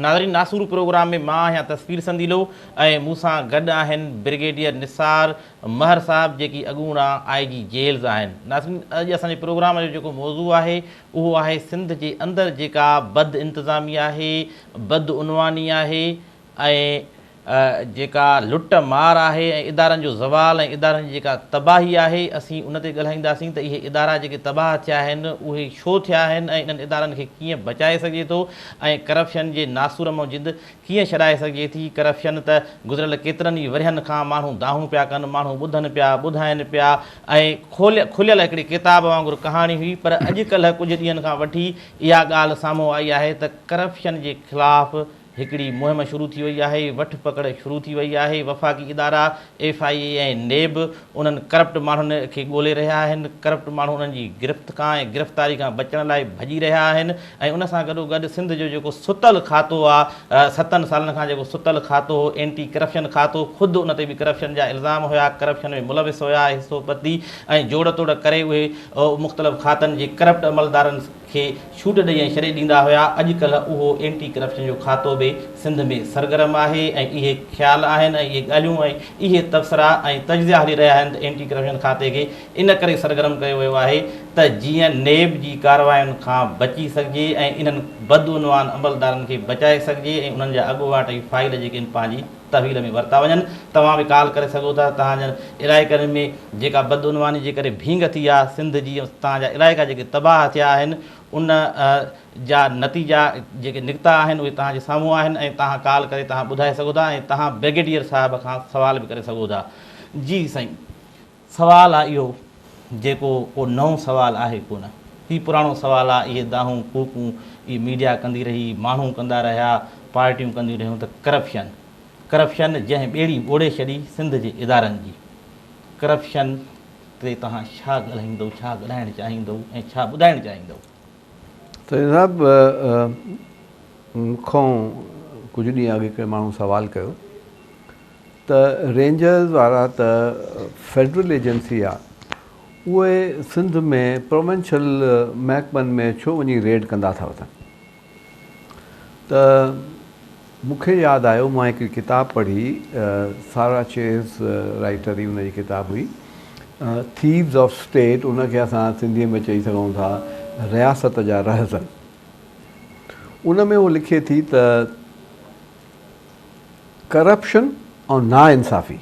नाज़रीन, नासूर प्रोग्राम में मां आहियां तस्वीर संदीलो ऐं मूंसां गॾु आहिनि ब्रिगेडियर निसार महर साहब जेकी अॻूणा IG जेल्स आहिनि। नाज़रीन, अॼु असांजे प्रोग्राम जो जेको मौज़ू आहे उहो आहे सिंध जे अंदरि जेका बद इंतिज़ामी आहे, बदउनवानी आहे ऐं जेका लुट मार आहे ऐं इदारनि जो ज़वाल ऐं इदारनि जी जेका तबाही आहे। असीं उन ते ॻाल्हाईंदासीं त इहे इदारा जेके तबाह थिया आहिनि उहे छो थिया आहिनि ऐं इन्हनि इदारनि खे कीअं बचाए सघिजे थो ऐं करप्शन जे नासूर मां जिद कीअं छॾाए सघिजे थी। करप्शन त गुज़िरियल केतिरनि ई वरियनि खां माण्हू दाहूं पिया कनि, माण्हू ॿुधनि पिया, ॿुधाइनि पिया ऐं खुलियल हिकिड़ी किताब वांगुरु कहाणी हुई। पर अॼुकल्ह कुझु ॾींहंनि खां वठी इहा ॻाल्हि साम्हूं आई आहे त करप्शन जे ख़िलाफ़ु हिकिड़ी मुहिम शुरू थी वई आहे, वठ पकड़ शुरू थी वई आहे। वफ़ाक़ी इदारा FIA ऐं NAB उन्हनि करप्ट माण्हुनि खे ॻोल्हे रहिया आहिनि। करप्ट माण्हू उन्हनि जी गिरफ़्त खां ऐं गिरफ़्तारी खां बचण लाइ भॼी रहिया आहिनि ऐं उन सां गॾोगॾु सिंध जो जेको सुतल खातो आहे, 7 सालनि खां जेको सुतल खातो हो, एंटी करप्शन खातो, ख़ुदि उन ते बि करप्शन जा इल्ज़ाम हुया, करप्शन में मुलविस हुया हिसोपती ऐं जोड़ तोड़ करे उहे मुख़्तलिफ़ खातनि जे करप्ट अमलदारनि खे छूट ॾेई ऐं छॾे ॾींदा हुया। अॼुकल्ह उहो एंटी करप्शन जो खातो बि सिंध में सरगर्म आहे ऐं इहे ख़्याल आहिनि ऐं इहे ॻाल्हियूं ऐं इहे तबसरा ऐं तजज़िया हली रहिया आहिनि त एंटी करप्शन खाते खे इन करे सरगर्म कयो वियो आहे त जीअं NAB जी कार्रवायुनि खां बची सघिजे ऐं इन्हनि बदउनवान अमलदारनि खे बचाए सघिजे ऐं उन्हनि जा अॻुवाट ऐं फाइल जेके आहिनि पंहिंजी तहवील में वरिता वञनि। तव्हां बि कॉल करे सघो था। तव्हांजनि इलाइक़नि में जेका बदउनवानी जे करे भींग थी आहे, सिंध जी तव्हांजा इलाइक़ा जेके तबाह थिया आहिनि उन जा नतीजा जेके निकिता आहिनि उहे तव्हांजे साम्हूं आहिनि ऐं तव्हां कॉल करे तव्हां ॿुधाए सघो था ऐं तव्हां ब्रिगेडियर साहिब खां सवाल बि करे सघो था। जी साईं, सवालु आहे इहो जेको को नओं सवालु आहे कोन, ही पुराणो सवालु आहे। इहे दाहूं कूकूं इहे मीडिया कंदी रही, माण्हू कंदा रहिया, पार्टियूं कंदियूं रहियूं त करप्शन जंहिं ॿेड़ी ॿोड़े छॾी सिंध जे इदारनि जी, करप्शन ते तव्हां छा ॻाल्हाईंदव, छा ॻाल्हाइणु चाहींदव ऐं छा ॿुधाइणु चाहींदव? त जनाब, मूंखां कुझु ॾींहं अॻु हिकिड़े माण्हू सवालु कयो त रेंजर्स वारा त फेडरल एजेंसी आहे, उहे सिंध में प्रोविंशियल महकमनि में छो वञी रेड कंदा था वठनि। त मूंखे यादि आयो, मां हिकिड़ी किताब पढ़ी, सारा चेज़ राइटर जी हुनजी किताब हुई, थीव्स ऑफ स्टेट। उनखे असां सिंधीअ में चई सघूं था रियासत जा रहज़न। उन में उहो लिखे थी त करप्शन ऐं नाइंसाफ़ी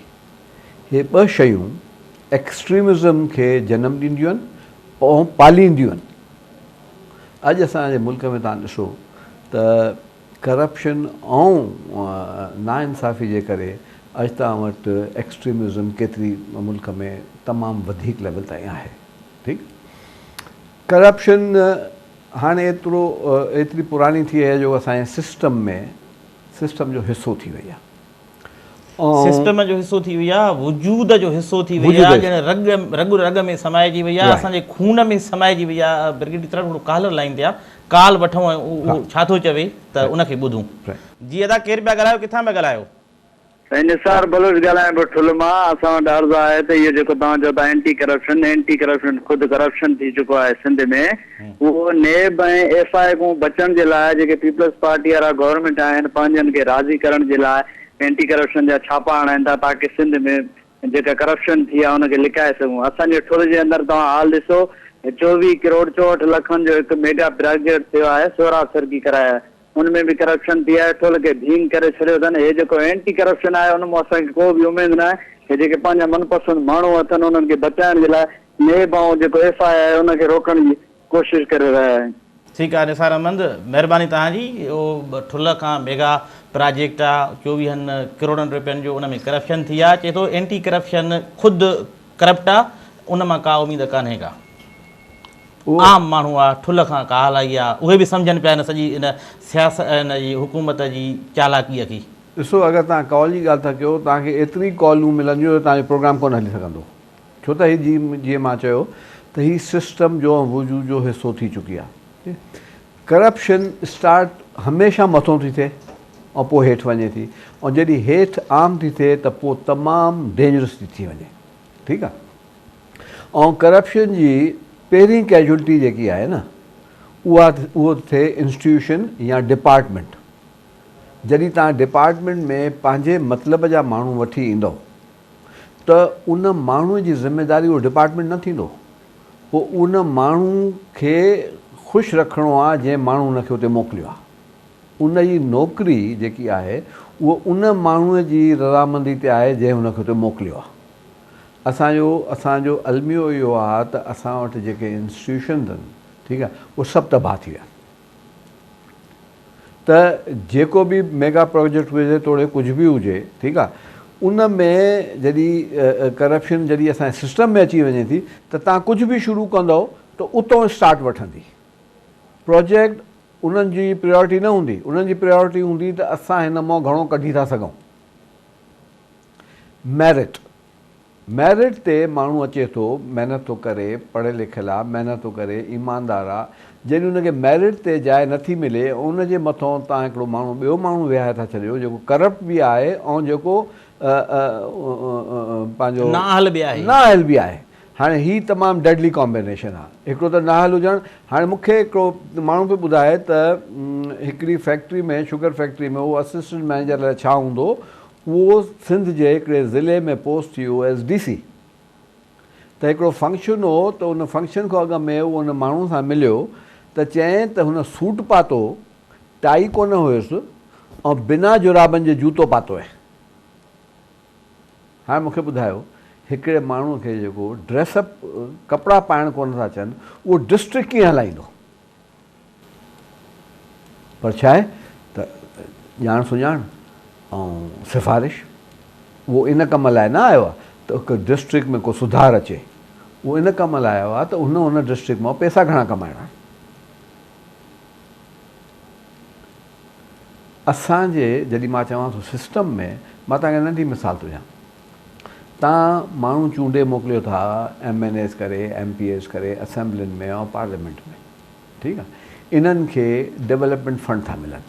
हे 2 शयूं एक्सट्रीमिज़म खे जनमु ॾींदियूं आहिनि ऐं पालींदियूं आहिनि। अॼु असांजे मुल्क में तव्हां ॾिसो त करप्शन ऐं नाइंसाफ़ी जे करे अॼु तव्हां वटि एक्सट्रीमिज़म केतिरी मुल्क में तमामु वधीक लेवल ताईं आहे। ठीकु, करप्शन हाणे एतिरी पुरानी थी वई आहे जो असांजे सिस्टम जो हिसो थी वई आहे। सिस्टम जो हिसो थी वई आहे, वजूद जो हिसो थी वई आहे, ॼण रग में समाइजी वई आहे, असांजे खून में समाइजी वई आहे। ब्रिगेडियर तरफ़ हिकिड़ो कॉलर लाइन ते आहे, कॉल वठूं ऐं उहो छा थो चवे त उनखे ॿुधूं। जी अदा, केरु पिया ॻाल्हायो, किथां पिया ॻाल्हायो? निसार बलोच ॻाल्हायां पियो ठुल मां। असां वटि अर्ज़ु आहे त इहो जेको तव्हां चओ था एंटी करप्शन ख़ुदि करप्शन थी चुको आहे सिंध में, उहो NAB ऐं FI खां बचण जे लाइ जेके पीपल्स पार्टी वारा गवर्नमेंट आहिनि, पंहिंजनि खे राज़ी करण जे लाइ एंटी करप्शन जा छापा हणाइनि था ताकी सिंध में जेका करप्शन थी आहे उनखे लिकाए सघूं। असांजे ठुल जे अंदरि तव्हां हाल ॾिसो, 24 करोड़ 64 लखनि जो हिकु मेगा प्रोजेक्ट थियो आहे, सोराब सरकी कराया, उनमें बि करप्शन थी आहे, ठुल खे भींग करे छॾियो अथनि। हे जेको एंटी करप्शन आहे उन मां असांखे को बि उमेद न आहे कि जेके पंहिंजा मनपसंद माण्हू अथनि उन्हनि खे बचाइण जे लाइ NAB ऐं जेको FI आहे उनखे रोकण जी कोशिशि करे रहिया आहिनि। ठीकु आहे निसार अहमद, महिरबानी तव्हांजी। उहो ठुल खां मेगा प्रोजेक्ट आहे, 24 करोड़नि रुपयनि जो, उन में करप्शन थी आहे। चए थो एंटी करप्शन ख़ुदि करप्ट आहे, उन मां का उमेद कान्हे का। आम माण्हू आहे, ठुल खां का हलाई आहे, उहे बि सम्झनि पिया इन सॼी इन सियासत इन जी हुकूमत जी चालाकीअ खे। ॾिसो, अगरि तव्हां कॉल जी ॻाल्हि था कयो, तव्हांखे एतिरी कॉलूं मिलंदियूं त तव्हांजो प्रोग्राम कोन हली सघंदो। छो त हीअ जीअं मां चयो त हीअ सिस्टम जो वजूद जो हिसो थी चुकी आहे। करप्शन स्टार्ट हमेशह मथां थी थिए ऐं पोइ हेठि वञे थी, ऐं जॾहिं हेठि आम थी थिए त पोइ तमामु डेंजरस थी वञे। ठीकु आहे, ऐं करप्शन जी पहिरीं कैजुअलिटी जेकी आहे न, उहो थिए इंस्टीट्यूशन या डिपार्टमेंट। जॾहिं तव्हां डिपार्टमेंट में पंहिंजे मतिलब जा माण्हू वठी ईंदव त उन माण्हूअ जी ज़िमेदारी उहो डिपार्टमेंट न थींदो, पोइ उन माण्हू खे ख़ुशि रखिणो आहे जंहिं माण्हू उनखे उते मोकिलियो आहे। उन जी नौकिरी जेकी आहे उहो उन माण्हूअ जी रज़ामंदी ते आहे जंहिं हुनखे उते मोकिलियो आहे। असांजो अलमियो इहो आहे त असां वटि जेके इंस्टीट्यूशन्स आहिनि, ठीकु आहे, उहे सभु तबाह थी विया। त जेको बि मेगा प्रोजेक्ट हुजे तोड़े कुझु बि हुजे, ठीकु आहे, उन में जॾहिं करप्शन जॾहिं असांजे सिस्टम में अची वञे थी त तव्हां कुझु बि शुरू कंदव त उतां स्टार्ट वठंदी प्रोजेक्ट। उन्हनि जी प्रायोरिटी न हूंदी, उन्हनि जी प्रायोरिटी हूंदी त असां हिन मां घणो कढी था सघूं। मेरिट ते माण्हू अचे थो, महिनत थो करे, पढ़ियल लिखियल आहे, महिनत थो करे, ईमानदार आहे, जॾहिं उनखे मेरिट ते जाइ नथी मिले, उनजे मथां तव्हां हिकिड़ो माण्हू ॿियो माण्हू विहाए था छॾियो जेको करप्ट बि आहे ऐं जेको पंहिंजो नाअहल बि आहे। हाणे हीअ तमामु डेडली कॉम्बिनेशन आहे। हिकिड़ो त नाअहल हुजणु। हाणे मूंखे हिकिड़ो माण्हू पियो ॿुधाए त हिकिड़ी फैक्ट्री में, शुगर फैक्ट्री में, उहो असिस्टेंट मैनेजर लाइ छा हूंदो, उहो सिंध जे हिकिड़े ज़िले में पोस्ट थी वियो एस DC। त हिकिड़ो फंक्शन हो त उन फंक्शन खां अॻु में उहो उन माण्हू सां मिलियो त चयईं त हुन सूट पातो, टाई कोन हुयुसि ऐं बिना जुराबनि जे जूतो पातो आहे। हाणे मूंखे ॿुधायो हिकिड़े माण्हूअ खे जेको ड्रेसअप कपिड़ा पाइण कोन था अचनि, उहो डिस्ट्रिक्ट कीअं हलाईंदो? पर छा आहे त ॼाण सुञाण ऐं सिफ़ारिश, उहो इन कम लाइ न आयो आहे त हिकु डिस्ट्रिक्ट में को सुधार अचे, उहो इन कम लाइ आयो आहे त उन डिस्ट्रिक्ट मां पैसा घणा कमाइणा। असांजे जॾहिं मां चवां थो सिस्टम में, मां तव्हांखे नंढी मिसाल थो ॾियां। तव्हां माण्हू चूंडे मोकिलियो था MNAs करे, MPAs करे, असेंबलियुनि में ऐं पार्लियामेंट में, ठीकु आहे, इन्हनि खे डेवलपमेंट फंड था मिलनि।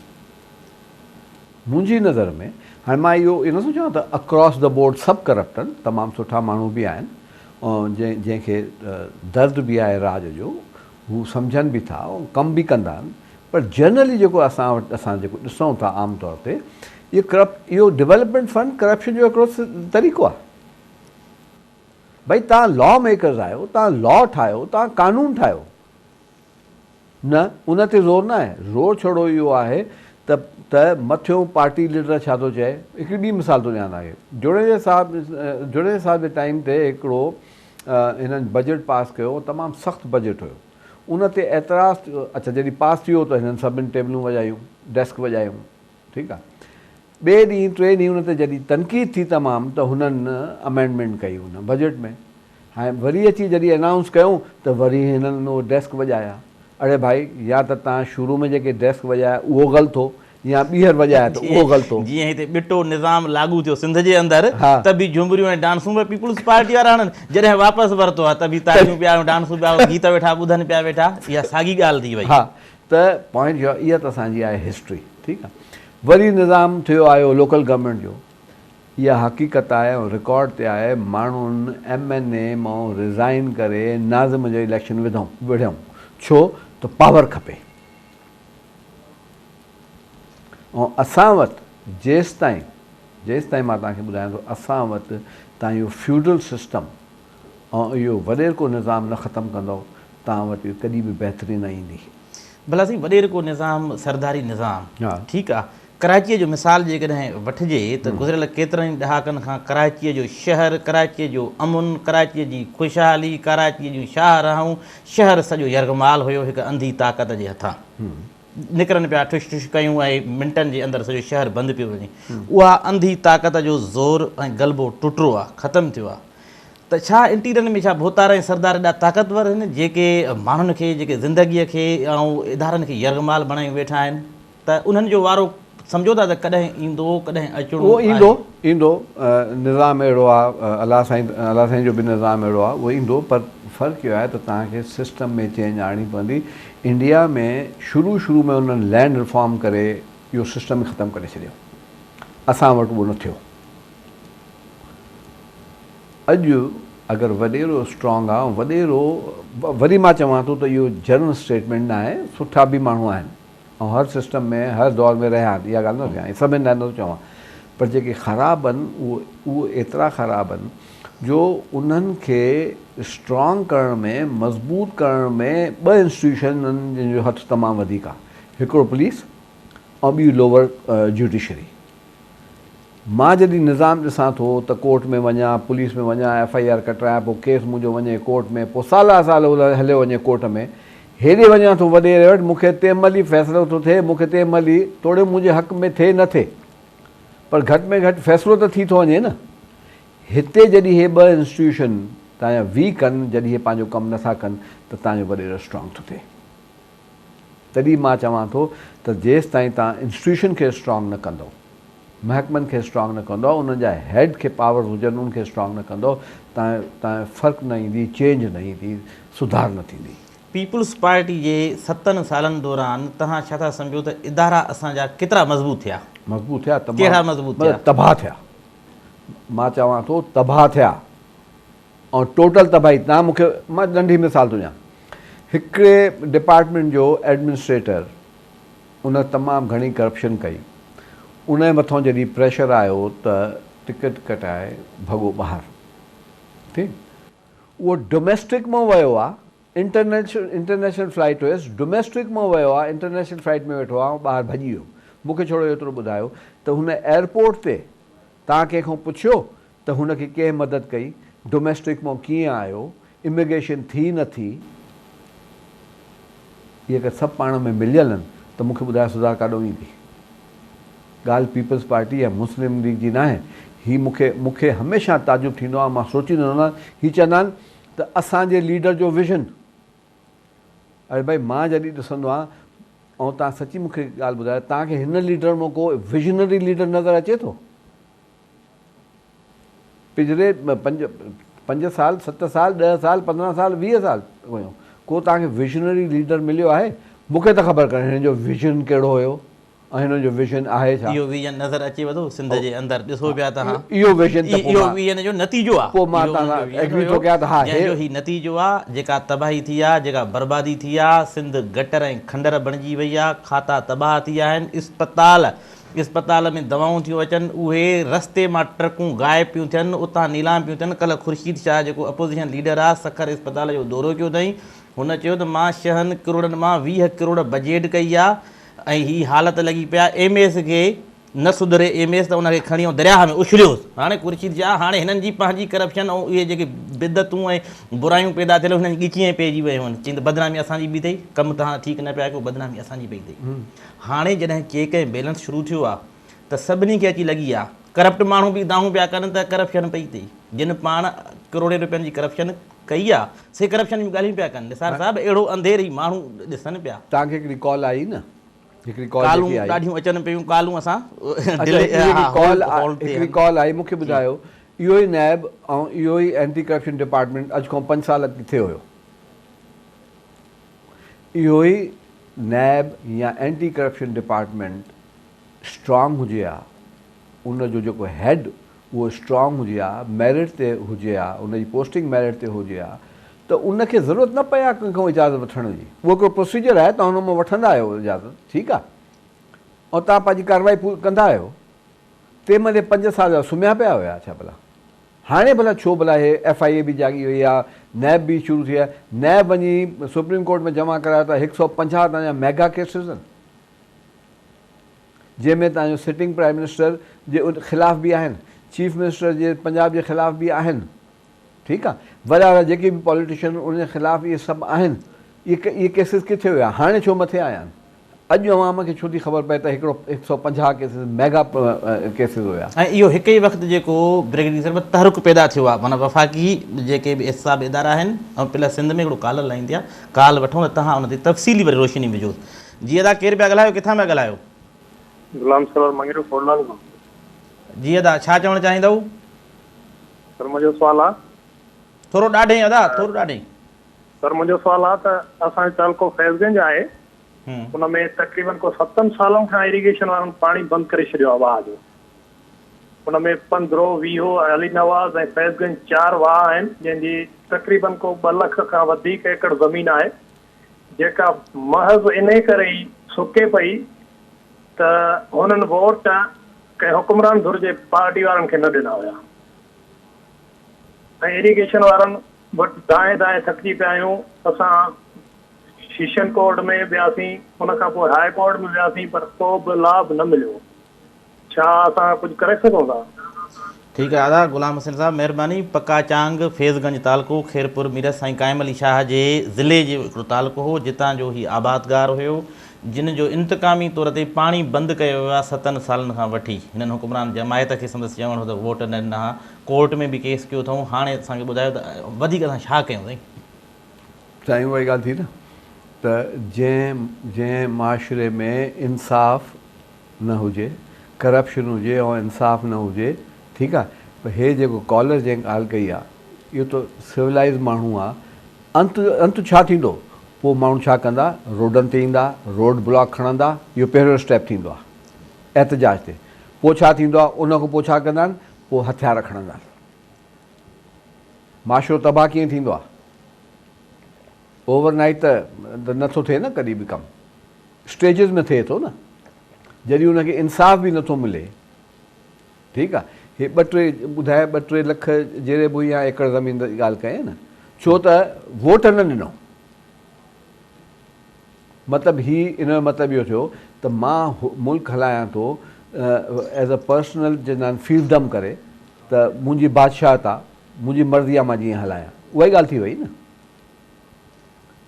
मुंहिंजी नज़र में हाणे मां इहो नथो चवां त अक्रॉस द बोर्ड सभु करप्ट आहिनि, तमामु सुठा माण्हू बि आहिनि ऐं जंहिंखे दर्द बि आहे राज जो, हू सम्झनि बि था ऐं कमु बि कंदा आहिनि। पर जनरली जेको असां जेको ॾिसूं था आम तौर ते, इहो डेवलपमेंट फंड करप्शन जो हिकिड़ो तरीक़ो आहे। भई तव्हां लॉ मेकर्स आहियो, तव्हां लॉ ठाहियो, तव्हां कानून ठाहियो, न उन ते ज़ोर न आहे। ज़ोर छड़ो इहो आहे त मथियों पार्टी लीडर छा थो चए। हिकिड़ी ॿी मिसाल थो ॾियां तव्हांखे। जुड़े साहिब जे टाइम ते हिकिड़ो हिननि बजट पास कयो, तमामु सख़्तु बजट हुयो। उन ते एतिराज़ थियो। अच्छा, जॾहिं पास थी वियो त हिननि सभिनी टेबलूं वॼायूं, डेस्क वॼायूं, ठीकु आहे। ॿिए ॾींहुं टे ॾींहं हुन ते जॾहिं तनक़ीद थी तमामु, त हुननि अमेंडमेंट कई हुन बजट में। हाणे वरी अची जॾहिं अनाउंस कयूं त वरी हिननि उहो डेस्क वॼाया। अड़े भाई, या त तव्हां शुरू में जेके डेस्क वॼाया उहो ग़लति हो, या ॿीहर वॼाया त उहो ग़लति हो। जीअं हिते ॿिटो निज़ाम लागू थियो सिंध जे अंदरि, त बि झुमरियूं ऐं डांसूं बि पीपुल्स पार्टी वारा हणनि, जॾहिं वापसि वरितो आहे त बि तालियूं पिया, डांसूं पिया, गीत वेठा ॿुधनि पिया वेठा। इहा साॻी ॻाल्हि थी वई। हा, त पॉइंट इहो, इहा त असांजी आहे हिस्ट्री, ठीकु आहे। वरी निज़ाम थियो आयो लोकल गवर्नमेंट जो। इहा हक़ीक़त आहे ऐं रिकॉर्ड ते आहे। माण्हुनि MNA मां रिज़ाइन करे नाज़िम जो इलेक्शन विढ़ियऊं। छो त पावर खपे। ऐं असां वटि जेसिताईं मां तव्हांखे ॿुधायां थो, असां वटि तव्हां इहो फ्यूडल सिस्टम ऐं इहो वॾेरको निज़ाम न ख़तमु कंदव, तव्हां वटि कॾहिं बि बहितरी न ईंदी। भला साईं, वॾेरको निज़ाम, सरदारी निज़ाम, ठीकु आहे। कराचीअ जो मिसाल जेकॾहिं वठिजे त गुज़िरियल केतिरनि ॾहाकनि खां कराचीअ जो शहर, कराचीअ जो अमुन, कराचीअ जी ख़ुशहाली, कराचीअ जूं शाहराहूं, शहर सॼो यरगमाल हुयो हिकु अंधी ताक़त जे हथां। निकिरनि पिया, ठुश ठुश कयूं ऐं मिंटनि जे अंदरि सॼो शहर बंदि पियो वञे। उहा अंधी ताक़त जो ज़ोर ऐं ग़लबो टुटरो आहे, ख़तमु थियो आहे। त छा इंटीरियर में छा भोतार ऐं सरदार एॾा ताक़तवर आहिनि जेके माण्हुनि खे, जेके ज़िंदगीअ खे ऐं इदारनि खे यरगमाल बणाए वेठा आहिनि? त उन्हनि जो वारो सम्झो था त कॾहिं ईंदो, कॾहिं अचिणो? उहो ईंदो। निज़ाम अहिड़ो आहे, अलाह साईं जो बि निज़ाम अहिड़ो आहे, उहो ईंदो। पर फ़र्क़ु इहो आहे त तव्हांखे सिस्टम में चेंज आणणी पवंदी। इंडिया में शुरू में उन्हनि लैंड रिफॉर्म करे इहो सिस्टम ख़तमु करे छॾियो। असां वटि उहो न थियो। अॼु अगरि वॾेरो स्ट्रॉन्ग आहे, वॾेरो वरी मां चवां थो त इहो जनरल स्टेटमेंट न आहे, सुठा बि माण्हू आहिनि, ऐं हर सिस्टम में हर दौर में रहिया आहिनि, इहा ॻाल्हि न कयां, सभिनि लाइ नथो चवां, पर जेके ख़राबु आहिनि उहे एतिरा ख़राबु आहिनि जो उन्हनि खे स्ट्रॉन्ग करण में, मज़बूत करण में ॿ इंस्टीट्यूशन आहिनि जंहिंजो हथु तमामु वधीक आहे, हिकिड़ो पुलिस ऐं ॿी लोअर जुडिशरी। मां जॾहिं निज़ाम ॾिसां थो त कोर्ट में वञा, पुलिस में वञा, FIR कटायां, पोइ केस मुंहिंजो वञे कोर्ट में, पोइ साल हले वञे कोर्ट में, हेॾे वञा थो वॾे वटि, मूंखे तंहिंमहिल ई फ़ैसिलो थो थिए, मूंखे तंहिंमहिल ई तोड़े मुंहिंजे हक़ में थिए न थिए, पर घटि में घटि फ़ैसिलो त थी थो वञे न। हिते जॾहिं हे ॿ इंस्टीट्यूशन तव्हांजा वीक आहिनि, जॾहिं हे पंहिंजो कमु नथा कनि, त तव्हांजो वॾेरो स्ट्रॉन्ग थो थिए। तॾहिं मां चवां थो त जेसि ताईं तव्हां इंस्टीट्यूशन खे स्ट्रॉन्ग न कंदो, महकमनि खे स्ट्रॉन्ग न कंदो, उन्हनि जा हेड खे पावर हुजनि, उनखे स्ट्रॉन्ग न कंदो, तव्हांजो फ़र्क़ु न ईंदी, चेंज न ईंदी, सुधार न थींदी। पीपुल्स पार्टी जे 7 सालनि दौरान तव्हां छा था सम्झो त इदारा असांजा केतिरा मज़बूत थिया? मज़बूत थिया, कहिड़ा मज़बूत थिया? तबाह थिया, मां चवां थो तबाह थिया, ऐं टोटल तबाही। तव्हां मूंखे, मां नंढी मिसाल थो ॾियां, हिकिड़े डिपार्टमेंट जो एडमिनिस्ट्रेटर उन तमामु घणी करप्शन कई, उन जे मथां जॾहिं प्रेशर आयो त टिकट कटाए भॻो ॿाहिरि, ठीकु, उहो डोमेस्टिक मां वियो आहे, इंटरनेशनल फ्लाइट हुयसि, डोमेस्टिक मां वियो आहे, इंटरनेशनल फ्लाइट में वेठो आहे, ऐं ॿाहिरि भॼी वियो। मूंखे छोड़ो एतिरो ॿुधायो त हुन एयरपोर्ट ते तव्हां कंहिंखां पुछियो त हुनखे कंहिं मदद कई, डोमेस्टिक मां कीअं आयो, इमिग्रेशन थी न थी, इहे अगरि सभु पाण में मिलियल आहिनि त मूंखे ॿुधाए सुधार काॾों ईंदी। ॻाल्हि पीपल्स पार्टी या मुस्लिम लीग जी न आहे, ही मूंखे हमेशह ताजुब थींदो आहे, मां सोचींदो आहियां, हीअ चवंदा आहिनि त असांजे लीडर जो विज़न। अरे भाई, मां जॾहिं ॾिसंदो आहियां, ऐं तव्हां सची मूंखे ॻाल्हि ॿुधायो, तव्हांखे हिन लीडर मां को विजनरी लीडर नज़र अचे थो? पिछले 5 साल, 7 साल, 10 साल, 15 साल, 20 साल हुयो, को तव्हांखे विजनरी लीडर मिलियो आहे? मूंखे त ख़बर कान्हे हिन जो विजन कहिड़ो हुयो ऐं हिन जो विजन आहे छा। इहो विजन नज़र अचे थो सिंध जे अंदरि, ॾिसो पिया तव्हां, इहो विजन त इहो विजन जो नतीजो आहे। पोइ मां तव्हां एग्री थो कयां त हा, जंहिंजो ही नतीजो आहे, जेका तबाही थी आहे, जेका बर्बादी थी आहे, सिंध गटर ऐं खंडर बणिजी वई आहे, खाता तबाह थी विया आहिनि, इस्पताल में दवाऊं थियूं अचनि, उहे रस्ते मां ट्रकूं गायब पियूं थियनि, उतां नीलाम पियूं थियनि। कल्ह ख़ुर्शीद शाह जेको अपोज़िशन लीडर आहे, सखर इस्पताल जो दौरो कयो अथई, हुन चयो त मां 6 करोड़नि मां 20 करोड़ बजेट कई आहे, ऐं हीअ हालति लॻी पिया MS खे न सुधरे, MS त उनखे खणी दरिया में उछलियोसि। हाणे ख़ुर्शीद शाह, हाणे हिननि जी पंहिंजी करप्शन ऐं इहे जेके बिदतूं ऐं बुरायूं पैदा थियल हुननि जी कीअं पइजी वियूं आहिनि, चई त बदनामी असांजी बि अथई, कमु तव्हां ठीकु न पिया कयो, बदनामी असांजी पई अथई। हाणे जॾहिं चेक ऐं बैलेंस शुरू थियो आहे त सभिनी खे अची लॻी आहे, करप्ट माण्हू बि दाहूं पिया कनि त करप्शन पई अथई, जिन पाण करोड़े रुपयनि जी करप्शन कई आहे, से करप्शन जी ॻाल्हियूं पिया कनि। निसार साहिबु, अहिड़ो अंधेर ई माण्हू ॾिसनि पिया। तव्हांखे हिकिड़ी कॉल आई न, हिकिड़ी कालूं ॾाढियूं अचनि पियूं, कालूं असां हिकिड़ी कॉल आई, मूंखे ॿुधायो इहो ई नैब ऐं इहो ई एंटी करप्शन डिपार्टमेंट अॼु खां 5 साल किथे हुयो? इहो ई नैब या एंटी करप्शन डिपार्टमेंट स्ट्रॉन्ग हुजे हा, उनजो जेको हेड उहो स्ट्रॉन्ग हुजे हा, मेरिट ते हुजे हा, उनजी पोस्टिंग मेरिट ते हुजे हा, त उनखे ज़रूरत न पए हा कंहिंखां इजाज़त वठण जी। उहो हिकिड़ो प्रोसीजर आहे, तव्हां हुन मां वठंदा आहियो इजाज़त, ठीकु आहे, ऐं तव्हां पंहिंजी कार्रवाई कंदा आहियो। तंहिं महिल 5 साल जा सुम्हिया पिया हुया छा भला? हाणे भला छो भला हे FIA बि जागी हुई आहे, नैब बि शुरू थी आहे, नैब वञी सुप्रीम कोर्ट में जमा करायो त 150 तव्हांजा मेगा केसिस आहिनि, जंहिंमें तव्हांजो सिटिंग प्राइम मिनिस्टर जे ख़िलाफ़ बि आहिनि, चीफ मिनिस्टर जे पंजाब जे ख़िलाफ़ बि आहिनि, ठीकु आहे, वॾा वॾा जेके बि पॉलिटिशियन उनजे ख़िलाफ़ इहे सभु आहिनि। इहे केसिस किथे हुया, हाणे छो मथे आया आहिनि? अॼु अवाम खे छो थी ख़बर पए त हिकिड़ो 150 केसिस मेगा केसिस हुया। ऐं इहो हिकु ई वक़्तु जेको ब्रिगेडियर साहिब तहरुक पैदा थियो आहे, माना वफ़ाक़ी जेके बि एहसाब इदारा आहिनि, ऐं प्लस सिंध में हिकिड़ो काल लाहींदी आहे, काल वठूं त तव्हां उन ते तफ़सीली वरी रोशनी विझो। जी अदा, केरु पिया ॻाल्हायो, किथां पिया ॻाल्हायो? गुलाम सरोवर मंगेरो खोड़लाल खां। जी अदा, छा चवणु चाहींदव? सर मुंहिंजो सुवालु आहे, थोरो ॾाढे अदा, थोरो ॾाढे। सर मुंहिंजो सुवालु आहे त असांजो तालुको फैज़गंज आहे, हुन में तक़रीबन को 7 सालनि खां इरिगेशन वारनि पाणी बंदि करे छॾियो आहे वाह जो। हुन में 15, 20 अली नवाज़ ऐं फैज़गंज 4 वाह आहिनि, जंहिंजी तक़रीबन को 2 लख खां वधीक एकड़ ज़मीन आहे, जेका महज़ इन करे ई सुके पई त हुननि वोट कंहिं हुकुमरान धुर जे पार्टी वारनि खे न ॾिना हुया ऐं इरिगेशन वारनि वटि दाएं दाएं थकिजी पिया आहियूं। असां सेशन कोर्ट में वियासीं, हुन खां पोइ हाई कोर्ट में वियासीं, पर को बि लाभ न मिलियो। छा असां कुझु करे सघूं था? ठीकु आहे दादा। गुलाम हुसैन साहब महिरबानी। पक्का चांग फैज़गंज तालको खैरपुर मीरठ साईं काइम अली शाह जे ज़िले जो हिकिड़ो तालको हो, जितां जो ही आबादगार हुयो, जिन जो इंतकामी तौर ते पाणी बंदि कयो वियो आहे 7 सालनि खां वठी। हिननि हुकुमरान जमायत खे संदसि चवणु हो त वोट न ॾिना, कोर्ट में बि केस कयो अथऊं। हाणे असांखे ॿुधायो त वधीक असां छा कयूं साईं? साईं उहा ई ॻाल्हि थी न त जंहिं माशरे में इंसाफ़ न हुजे, करप्शन हुजे ऐं इंसाफ़ न हुजे, ठीकु आहे, पर हे जेको कॉलर जंहिं ॻाल्हि कई आहे, इहो त सिविलाइज़ माण्हू आहे। अंत छा थींदो? पोइ माण्हू छा कंदा? रोडनि ते ईंदा, रोड ब्लॉक खणंदा। इहो पहिरियों स्टेप थींदो आहे एहतजाज ते। पोइ छा थींदो आहे? उन खां पोइ छा कंदा आहिनि? पोइ हथियार खणंदा आहिनि। माशरो तबाह कीअं थींदो आहे? ओवरनाइट त नथो थिए न कॾहिं बि कमु, स्टेजिस में थिए थो न, जॾहिं उनखे इंसाफ़ बि नथो मिले। ठीकु आहे, हे 2-3 लख जहिड़े बि या एकड़ ज़मीन जी ॻाल्हि कयईं न, छो त वोट न ॾिनो। मतिलबु इन जो मतिलबु इहो थियो त मां मुल्क हलायां थो एज़ अ पर्सनल जन फील्डम करे, त मुंहिंजी बादशाहत आहे, मुंहिंजी मर्ज़ी आहे, मां जीअं हलायां। उहा ई ॻाल्हि थी वई न।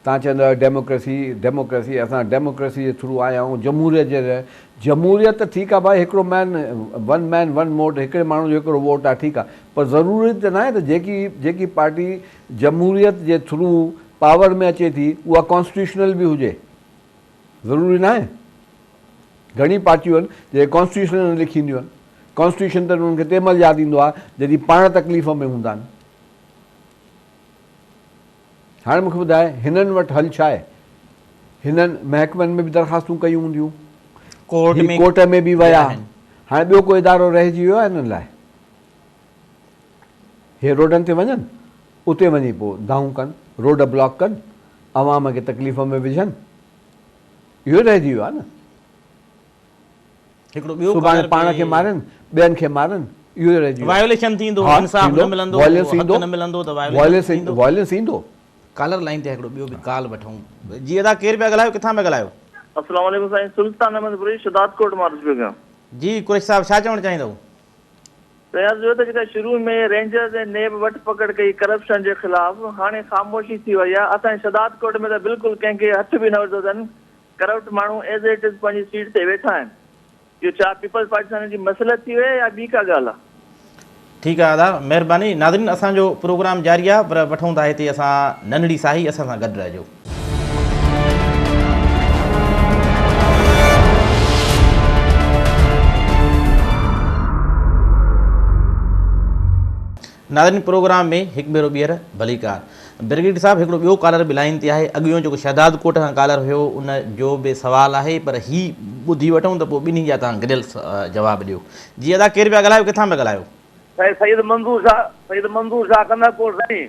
तव्हां चवंदव डेमोक्रेसी, असां डेमोक्रेसी जे थ्रू आया आहियूं, जमहूरियत त ठीकु आहे भाई, हिकिड़ो वन मैन वन वोट, हिकिड़े माण्हू जो हिकिड़ो वोट आहे, ठीकु आहे, पर ज़रूरी त न आहे त जेकी पार्टी जमहूरियत जे थ्रू पावर में अचे थी उहा कॉन्स्टिट्यूशनल बि हुजे। ज़रूरी न आहे। घणी पार्टियूं आहिनि जेके कॉन्स्टिट्यूशन लिखींदियूं आहिनि। कॉन्स्टिट्यूशन त उन्हनि खे तंहिं महिल यादि ईंदो आहे जॾहिं पाण तकलीफ़ में हूंदा आहिनि। हाणे मूंखे ॿुधाए, हिननि वटि हल छा आहे? हिननि महकमनि में बि दरख़्वास्तूं कयूं हूंदियूं, कोर्ट में बि विया। हाणे ॿियो कोई इदारो रहिजी वियो आहे हिननि लाइ? हे रोडनि ते वञनि, उते वञी पोइ दाहूं कनि, रोड ब्लॉक कनि, अवाम खे तकलीफ़ में विझनि। इहो रहिजी वियो आहे न। हिकिड़ो ॿियो सुभाणे पाण खे मारनि, ॿियनि खे मारनि, इहो रहिजी वियो। वायोलेशन थींदो, इंसाफ़ न मिलंदो, हक़ न मिलंदो त वायलेंस ईंदो। कॉलर लाइन ते हिकिड़ो ॿियो बि कॉल वठूं। जी अदा, केरु पिया ॻाल्हायो, किथां पिया ॻाल्हायो? अस्सलाम वालेकुम साईं, सुल्तान अहमद बुरी शदात कोट मां पियो कयां। जी कुरैशी साहब, छा चवणु चाहींदव? प्रयास जो त जेका शुरू में रेंजर्स ऐं नेब वटि पकड़ कई करप्शन जे ख़िलाफ़, हाणे ख़ामोशी थी वई आहे। असांजे शदात कोट में त बिल्कुलु कंहिंखे हथ बि न विधो अथनि। करप्ट माण्हू एज़ इट इज़ पंहिंजी सीट ते वेठा आहिनि। इहो छा पीपल्स पाकिस्तान जी मसलत थी वई या ॿी का ॻाल्हि आहे? ठीकु आहे दादा, महिरबानी। नाज़रीन, असांजो प्रोग्राम जारी आहे, पर वठूं था हिते असां नंढड़ी साही। असां सां गॾु रहिजो। नाज़रीन, प्रोग्राम में हिकु भेरो ॿीहर भलीकार। ब्रिगेडियर साहब, हिकिड़ो ॿियो कॉलर बि लाइन ते आहे। अॻियो जेको शहदाद कोट खां कॉलर हुयो, उन जो बि सुवालु आहे, पर हीउ ॿुधी वठूं त पोइ ॿिन्ही जा तव्हां गॾियल जवाबु ॾियो। जी अदा, केरु पिया ॻाल्हायो, किथां पिया ॻाल्हायो? सईद मंज़ूर शाह कंदापुर साईं।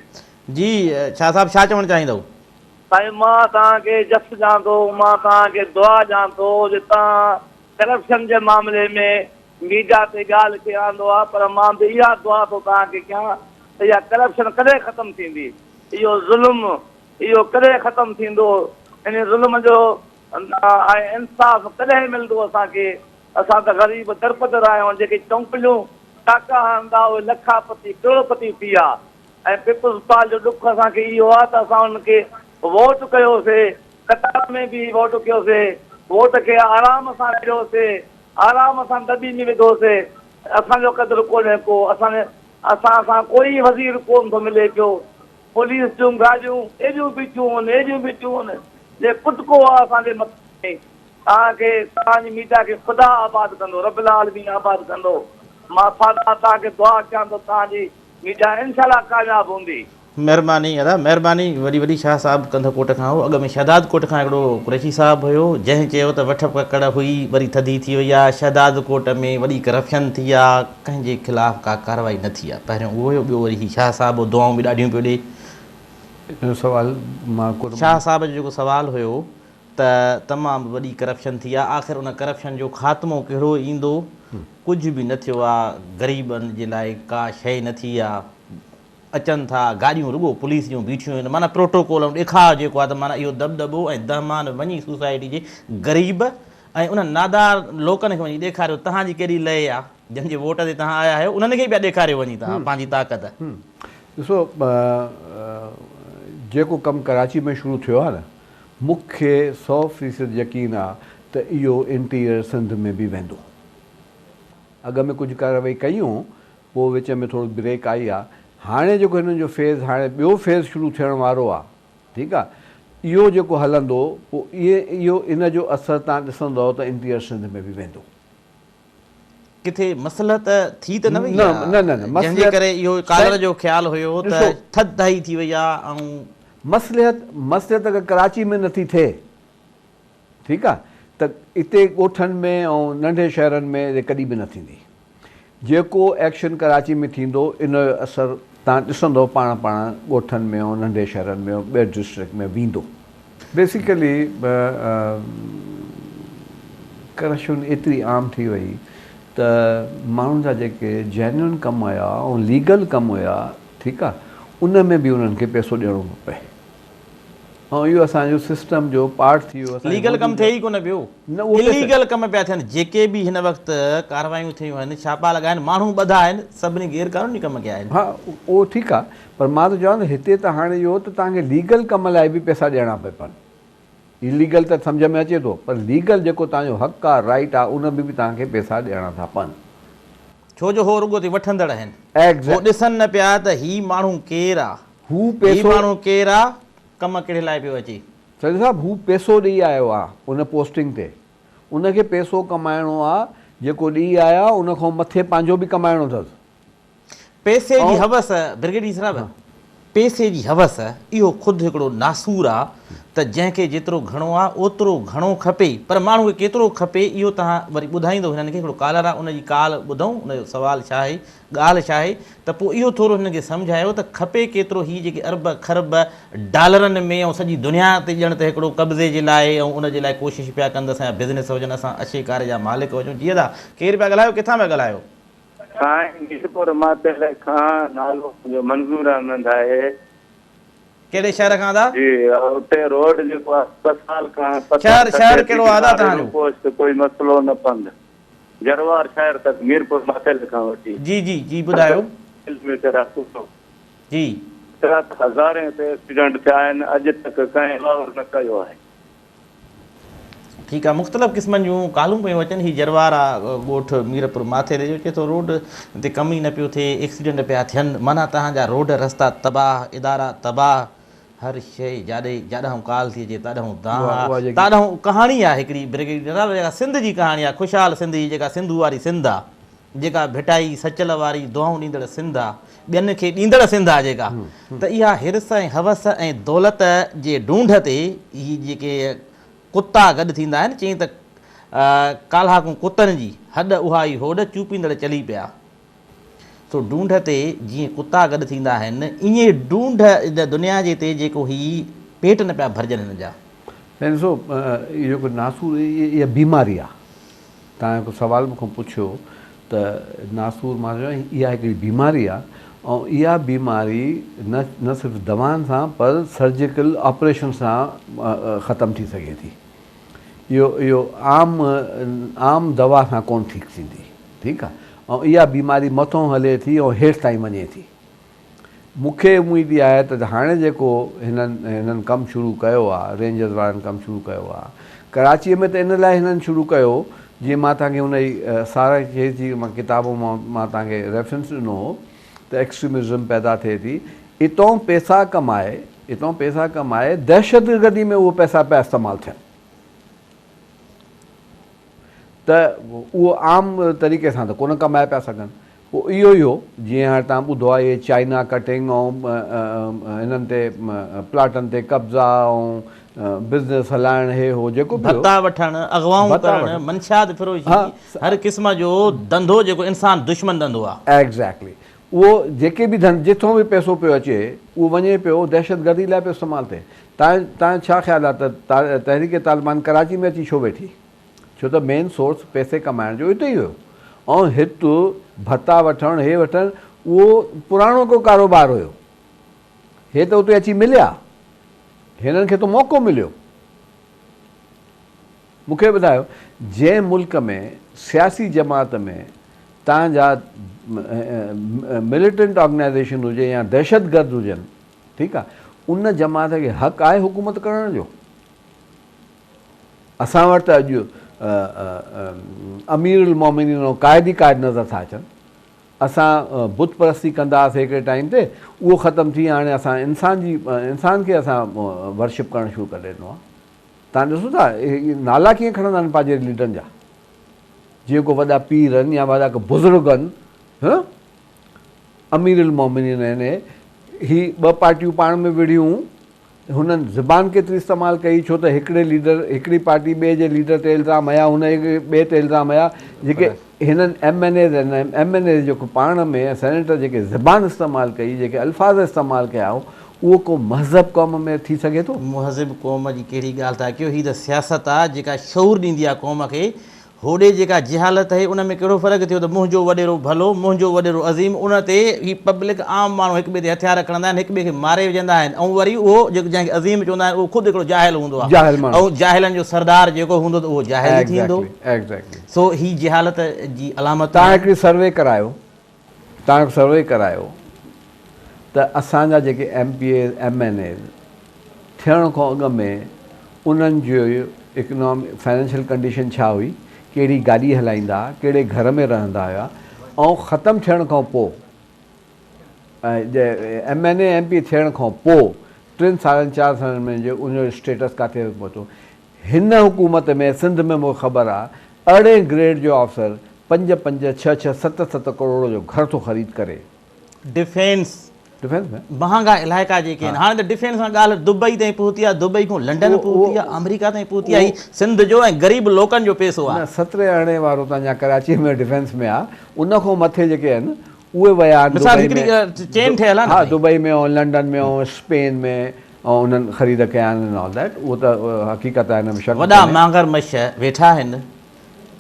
जी शाह साहब, छा चवणु चाहींदव? साईं, मां तव्हांखे जफ़्त ॾियां थो, मां तव्हांखे दुआ ॾियां थो जो तव्हां करप्शन जे मामले में मीडिया ते ॻाल्हि खे आंदो आहे, पर मां बि इहा दुआ थो तव्हांखे कयां त इहा करप्शन कॾहिं ख़तमु थींदी, इहो ज़ुल्म इहो कॾहिं ख़तमु थींदो, इन ज़ुल्म जो इंसाफ़ कॾहिं मिलंदो असांखे? असां त ग़रीब दरपदर आहियूं, जेके चौंकलियूं टाका हणंदा उहे लखापति करोड़पति थी विया। ऐं पीपुल्स पार्टी जो ॾुख असांखे इहो आहे त असां हुनखे वोट कयोसीं, कतार में बि वोट कयोसीं, वोट खे आराम सां विझोसीं, आराम सां दॿी में विधोसीं। असांजो क़दुरु कोन्हे को, असां कोई वज़ीर कोन थो मिले पियो। पुलिस जूं गाॾियूं एॾियूं बीठियूं आहिनि जे कुटको आहे असांजे मथे। तव्हांजी मीडिया खे ख़ुदा आबाद कंदो, रब्बुल आलमीन आबाद कंदो। मां तव्हांखे दुआ कयां थो, तव्हांजी मीडिया इंशाअल्लाह कामयाब हूंदी। महिरबानी अदा, महिरबानी। वॾी शाह साहब कंध कोट खां हो। अॻ में शहदाद कोट खां हिकिड़ो कुरैशी साहब हुयो, जंहिं चयो त वठ पकड़ हुई, वरी थधी थी वई आहे। शहदाद कोट में वॾी करप्शन थी आहे, कंहिंजे ख़िलाफ़ का कार्रवाई न थी आहे। पहिरियों उहो हुयो, ॿियो वरी शाह साहब दुआऊं बि ॾाढियूं पियो ॾे। इन सवाल मां शाह साहब जो जेको सुवाल हुयो त तमामु वॾी करप्शन थी आहे, आख़िर उन करप्शन जो ख़ात्मो कहिड़ो ईंदो? कुझु बि न थियो आहे, ग़रीबनि जे लाइ का शइ न थी आहे, अचनि था गाॾियूं रुॻो पुलिस जूं बीठियूं आहिनि, माना प्रोटोकॉल ॾेखार जेको आहे त माना इहो दबदबो ऐं दहमान वञी सोसाइटी जे ग़रीब ऐं उन नादार लोकनि खे वञी ॾेखारियो तव्हांजी केॾी लय आहे, जंहिंजे वोट ते तव्हां आया आहियो उन्हनि खे ॿिया ॾेखारियो वञी तव्हां पंहिंजी ताक़त। ॾिसो जेको कमु कराची में शुरू थियो आहे न, मूंखे 100% यकीन आहे त इहो इंटीरियर सिंध में बि वेंदो। अॻ में कुझु कार्रवाई कयूं, पोइ विच में थोरो ब्रेक आई आहे। हाणे जेको हिननि जो फेज़, हाणे ॿियो फेज़ शुरू थियण वारो आहे, ठीकु आहे, इहो जेको हलंदो पोइ इहो इन जो असरु तव्हां ॾिसंदव त इंटीरियर सिंध में बि वेंदो। किथे मसलत थी त न वई? न, जंहिंजे करे इहो कालर जो ख़्यालु हुयो त थधि थी वई आहे ऐं मसलियत अगरि कराची में नथी थिए, ठीकु आहे, त हिते ॻोठनि में ऐं नंढे शहरनि में कॾहिं बि न थींदी। जेको एक्शन कराची में थींदो इन जो असरु तव्हां ॾिसंदव पाण ॻोठनि में ऐं नंढे शहरनि में ॿिए डिस्ट्रिक्ट में वेंदो। बेसिकली करप्शन एतिरी आम थी वई त माण्हुनि जा जेके जेन्युइन कम हुया ऐं लीगल कम हुया, ठीकु आहे, उन में बि उन्हनि खे पैसो ॾियणो पियो पए ऐं इहो असांजो सिस्टम जो पार्ट थी वियो। लीगल कमु थिए ई कोन पियो, इलीगल कम पिया थियनि। जेके बि हिन वक़्तु कार्रवायूं थियूं आहिनि, छापा लॻा आहिनि, माण्हू ॿधा आहिनि, सभिनी गैर क़ानूनी कम कया आहिनि। हा उहो ठीकु आहे, पर मां त चवां त हिते त हाणे इहो त तव्हांखे लीगल कम लाइ बि पैसा ॾियणा पिया पवनि। इलीगल त सम्झ में अचे थो, पर लीगल जेको तव्हांजो हक़ आहे, राइट आहे, उन में बि तव्हांखे पैसा ॾियणा था पवनि। छो जो हो रुॻो ते वठंदड़ आहिनि, हो ॾिसनि न पिया त ही माण्हू केरु आहे, हू पैसो माण्हू केरु आहे, कम कहिड़े लाइ पियो अचे। सर साहब, हू पैसो ॾेई आयो आहे उन पोस्टिंग ते, उनखे पैसो कमाइणो आहे, जेको ॾेई आया उन खां मथे पंहिंजो बि कमाइणो अथसि। पैसे जी हवस, ब्रिगेडियर साहब, पैसे जी हवस इहो ख़ुदि हिकिड़ो नासूर आहे त जंहिंखे जेतिरो घणो आहे ओतिरो घणो खपे, पर माण्हू खे केतिरो खपे इहो तव्हां वरी ॿुधाईंदो। हिननि खे हिकिड़ो कालर आहे, उनजी काल ॿुधूं, उनजो सुवालु छा आहे, ॻाल्हि छा आहे, त पोइ इहो थोरो हिनखे सम्झायो त खपे केतिरो। हीअ जेके अरब खरब डॉलरनि में ऐं सॼी दुनिया ते ॼण त हिकिड़ो कब्ज़े जे लाइ ऐं उनजे लाइ कोशिशि पिया कंदा असांजा बिज़नेस हुजनि, असां अशेकारे जा मालिक हुजूं। जीअं था केरु पिया ॻाल्हायो, किथां पिया ॻाल्हायो? मंज़ूर अहमद आहे। कहिड़े शहर खां था? जी, उते रोड जेको आहे 2 साल खां शहर कहिड़ो आहे तव्हांजो? कोई मसलो न पंध जरवार शहर तक मीरपुर माथेल खां वठी। जी जी जी ॿुधायो। जी, हज़ारे ते एक्सीडेंट थिया आहिनि, अॼु तक कंहिं गौर न कयो आहे। ठीकु आहे, मुख़्तलिफ़ क़िस्मनि जूं कालूं पियूं अचनि। हीअ जरवार आहे ॻोठु मीरपुर माथेरे जो, चए थो रोड ते कम ई न पियो थिए, एक्सीडेंट पिया थियनि, माना तव्हांजा रोड रस्ता तबाह, इदारा तबाह, हर शइ जाॾां काल थी अचे ताॾां कहाणी आहे हिकिड़ी ब्रिगेडियर जेका सिंध जी कहाणी आहे, ख़ुशहाल सिंध जी, जेका सिंधू वारी सिंध आहे, जेका भिटाई सचल वारी दुआऊं ॾींदड़ सिंध आहे, ॿियनि खे ॾींदड़ सिंध आहे जेका, त इहा हिरस ऐं हवस ऐं दौलत जे ढूंढ ते ही जेके कुता गॾु थींदा आहिनि, चई त काल्हाकूं कुतनि जी हॾ उहा ई होॾ चूपींदड़ चली पिया। सो ढूंढ ते जीअं कुता गॾु थींदा आहिनि, ईअं ढूंढ दुनिया जे ते जेको ही पेट न पिया भरिजनि हिन जा। ॾिसो, इहो जेको नासूर इहा बीमारी आहे, तव्हां हिकु सुवालु मूंखां पुछियो त नासूर, मां चवां इहा हिकिड़ी बीमारी आहे ऐं इहा बीमारी न सिर्फ़ु दवाउनि सां पर सर्जिकल ऑपरेशन सां ख़तमु थी सघे थी। इहो आम दवा सां कोन ठीकु थींदी, ठीकु आहे, ऐं इहा बीमारी मथां हले थी ऐं हेठि ताईं वञे थी। मूंखे उमेद आहे त हाणे जेको हिननि कमु शुरू कयो आहे, रेंजर्स वारनि कमु शुरू कयो आहे कराचीअ में, त इन लाइ हिननि शुरू कयो, जीअं मां तव्हांखे हुन जी सारा केस जी मां किताबूं मां तव्हांखे रेफरेंस ॾिनो हो त एक्सट्रीमिज़म पैदा थिए थी, इतां पैसा कमाए दहशतगर्दी में उहो पैसा पिया इस्तेमालु थियनि, त उहो आम तरीक़े सां त कोन कमाए पिया सघनि। पोइ इहो जीअं हाणे तव्हां ॿुधो आहे, इहे चाइना कटिंग ऐं हिननि ते प्लाटनि ते कब्ज़ा ऐं बिज़नेस हलाइण, हे हो जेको भत्ता वठणु, अगवाऊं करणु, मंशात फिरोशी, हर क़िस्म जो धंधो जेको इंसान दुश्मन धंधो आहे। एग्ज़ैक्टली, उहो जेके बि धन जिथों बि पैसो पियो अचे उहो वञे पियो दहशतगर्दी लाइ पियो इस्तेमालु थिए। तव्हां छा ख़्यालु आहे त तहरीक तालिबान कराची में अची छो वेठी? छो त मेन सोर्स पैसे कमाइण जो हिते ई हुयो, ऐं हिते भत्ता वठणु हे वठणु उहो पुराणो को कारोबार हुयो। हे त उते अची मिलिया, हिननि खे त मौक़ो मिलियो। मूंखे ॿुधायो, जंहिं मुल्क में सियासी जमात में तव्हांजा मिलिटेंट ऑर्गेनाइज़ेशन हुजे या दहशतगर्द हुजनि, ठीकु आहे, उन जमात खे हक़ु आहे हुकूमत करण जो। असां वटि त अॼु अमीर उल मोमिनीन क़ाइदी नज़र था अचनि। असां बुत परस्ती कंदा हुआसीं हिकिड़े टाइम ते, उहो ख़तमु थी हाणे असां इंसान खे असां वर्शिप करणु शुरू करे ॾिनो आहे। तव्हां ॾिसो था नाला कीअं खणंदा आहिनि पंहिंजे लीडरनि जा, जीअं को वॾा पीर आहिनि या वॾा को बुज़ुर्ग आहिनि। अमीर उल मोमिनीन आहिनि, ही ॿ पार्टियूं पाण में विढ़ियूं, हुननि ज़बान केतिरी इस्तेमालु कई, छो त हिकिड़े लीडर हिकिड़ी पार्टी ॿिए जे लीडर ते इल्ज़ाम हया, हुन ॿिए ते इल्ज़ाम हया। जेके हिननि MNA जेको पाण में सेनेटर जेके ज़बान इस्तेमालु कई, जेके अल्फाज़ इस्तेमालु कया, उहो को महज़ब क़ौम में थी सघे थो? महज़ब क़ौम जी कहिड़ी ॻाल्हि था कयो, हीअ त सियासत आहे जेका शऊर ॾींदी आहे क़ौम खे। होॾे जेका जहालत आहे उन में कहिड़ो फ़र्क़ु थियो त मुंहिंजो वॾेरो भलो, मुंहिंजो वॾेरो अज़ीम, उन ते ही पब्लिक आम माण्हू हिक ॿिए ते हथियार खणंदा आहिनि, हिक ॿिए खे मारे विझंदा आहिनि। ऐं वरी उहो जेको जंहिंखे अज़ीम चवंदा आहिनि उहो ख़ुदि हिकिड़ो जाहिल हूंदो आहे, ऐं जाहिलनि जो सरदार जेको हूंदो त उहो जाहिल थींदो। सो ही जहालत जी अलामत। तव्हां हिकिड़ी सर्वे करायो त असांजा जेके MPA MNA थियण खां अॻु में उन्हनि जो इकनॉमिक फाइनेंशियल कंडीशन छा हुई, कहिड़ी गाॾी हलाईंदा, कहिड़े घर में रहंदा हुआ, ऐं ख़तमु थियण खां पोइ MNA MP थियण खां पोइ 3 सालनि 4 सालनि में जो उनजो स्टेटस किथे पहुतो। हिन हुकूमत में सिंध में मूंखे ख़बर आहे 8 ग्रेड जो ऑफिसर 5-5, 6-6, 7-7 करोड़ जो घर थो ख़रीद करे। डिफेंस में महांगा इलाइक़ा जेके आहिनि, हाणे त डिफेंस सां ॻाल्हि दुबई ताईं पहुती आहे, दुबई खां लंडन पहुती आहे, अमेरिका ताईं पहुती आहे। सिंध जो ऐं ग़रीब लोकनि जो पैसो आहे। 17 वारो त अञा कराची में डिफेंस में आहे, उन खां मथे जेके आहिनि उहे विया आहिनि चेन ठहियल आहे। हा, दुबई में ऐं लंडन में ऐं स्पेन में, ऐं उन्हनि ख़रीद कया आहिनि ऑल दैट। उहो त हक़ीक़त आहे, हिन में शक वॾा मांगर मश वेठा आहिनि,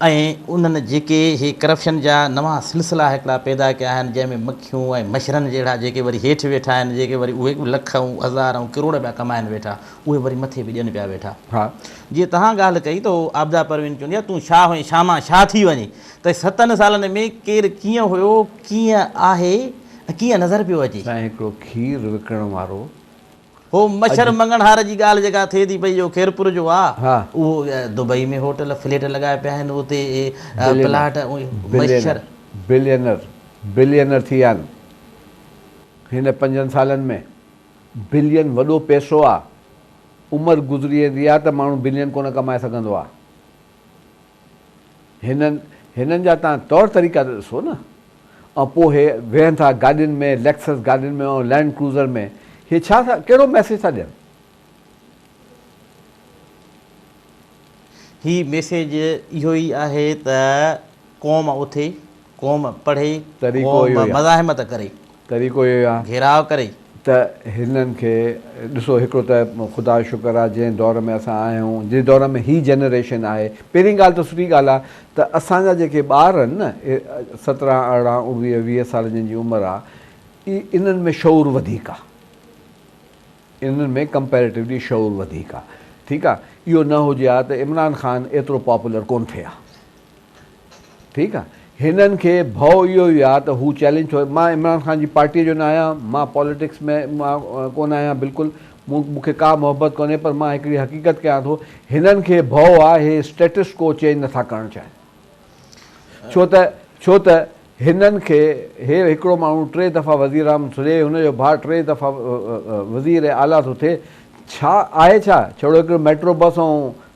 ऐं उन्हनि जेके हे करप्शन जा नवां सिलसिला हिकिड़ा पैदा कया आहिनि, जंहिंमें मखियूं ऐं मच्छरनि जहिड़ा जेके वरी हेठि वेठा आहिनि, जेके वरी उहे लख ऐं हज़ार ऐं किरोड़ पिया कमाइनि वेठा, उहे वरी मथे बि ॾियनि पिया वेठा। हा, जीअं तव्हां ॻाल्हि कई त आबदा परवीन चवंदी आहे तूं छा हुई, छा मां छा थी वञे, त 7 सालनि में केरु कीअं हुयो, कीअं आहे, कीअं नज़र पियो अचे। हिकिड़ो खीर विकिणण वारो हो मच्छर मंगणहार जी ॻाल्हि जेका थिए थी पई, जो खेरपुर जो आहे, उहो दुबई में होटल फ्लैट लॻाए पिया आहिनि, उते प्लाट मच्छर बिलियनर थी विया आहिनि हिन 5 सालनि में। बिलियन वॾो पैसो आहे, उमिरि गुज़री वेंदी आहे त माण्हू बिलियन कोन कमाए सघंदो आहे। हिननि जा तव्हां तौर तरीक़ा त ॾिसो न, ऐं पोइ हे वेहनि था गाॾियुनि में, लेक्सस गाॾियुनि में ऐं लैंड क्रूज़र में। हे छा था, कहिड़ो मैसेज था ॾियनि? ही मैसेज इहो ई आहे त क़ौम उथे, क़ौम पढ़े, मज़ाहिमत करे, तरीक़ो इहो आहे, घेराव करे। त हिननि खे ॾिसो, हिकिड़ो त ख़ुदा जो शुक्र आहे जंहिं दौर में असां आया आहियूं, जंहिं दौर में ही जनरेशन आहे। पहिरीं ॻाल्हि त सुठी ॻाल्हि आहे त असांजा जेके ॿार आहिनि न, 17, 18, 19, 20 साल जिन जी उमिरि आहे, इन्हनि में शऊर वधीक आहे, इन्हनि में कंपेरेटिवली शऊर वधीक आहे। ठीकु आहे, इहो न हुजे हा त इमरान ख़ान एतिरो पॉपुलर कोन थिए हा। ठीकु आहे, हिननि खे भउ इहो ई आहे त हू चैलेंज थियो। मां इमरान ख़ान जी पार्टीअ जो न आहियां, मां पॉलिटिक्स में मां कोन आहियां, बिल्कुलु मूंखे का मोहबत कोन्हे, पर मां हिकिड़ी हक़ीक़त कयां थो, हिननि खे भउ आहे हे स्टेटस को चेंज नथा करणु चाहिनि। छो त हिननि खे हे हिकिड़ो माण्हू 3 दफ़ा वज़ीर आम थिए, हुनजो भाउ 3 दफ़ा वज़ीर आला थो थिए, छा आहे छा? छोड़ो हिकिड़ो मेट्रो बस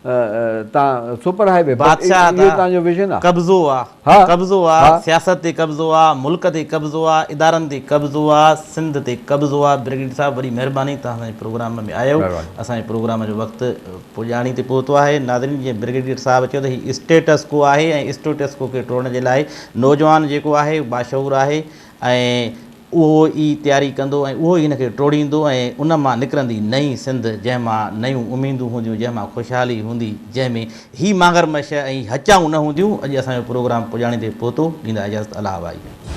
ऐं तव्हां सुपर हाईवे तव्हांजो विजन आहे, कब्ज़ो आहे, कब्ज़ो आहे, सियासत ते कब्ज़ो आहे, मुल्क ते कब्ज़ो आहे, इदारनि ते कब्ज़ो आहे, सिंध ते कब्ज़ो आहे। ब्रिगेडियर साहब वरी महिरबानी, तव्हां असांजे प्रोग्राम में आयो, असांजे प्रोग्राम जो वक़्तु पुॼाणी ते पहुतो आहे। नाज़रीन, जीअं ब्रिगेडियर साहब चयो त हीउ स्टेटस को आहे, ऐं स्टेटस को खे टोड़ण जे लाइ नौजवान जेको आहे बाशऊर आहे, ऐं उहो ई तयारी कंदो ऐं उहो ई हिनखे टोड़ींदो ऐं उन मां निकिरंदी नई सिंध जंहिंमां नयूं उमेदूं हूंदियूं, जंहिंमां ख़ुशहाली हूंदी, जंहिंमें ही मगरमच्छ ऐं हचाऊं न हूंदियूं। अॼु असांजो प्रोग्राम पुॼाणे ते पहुतो। ॾींदा इजाज़त। अल्लाह भाई।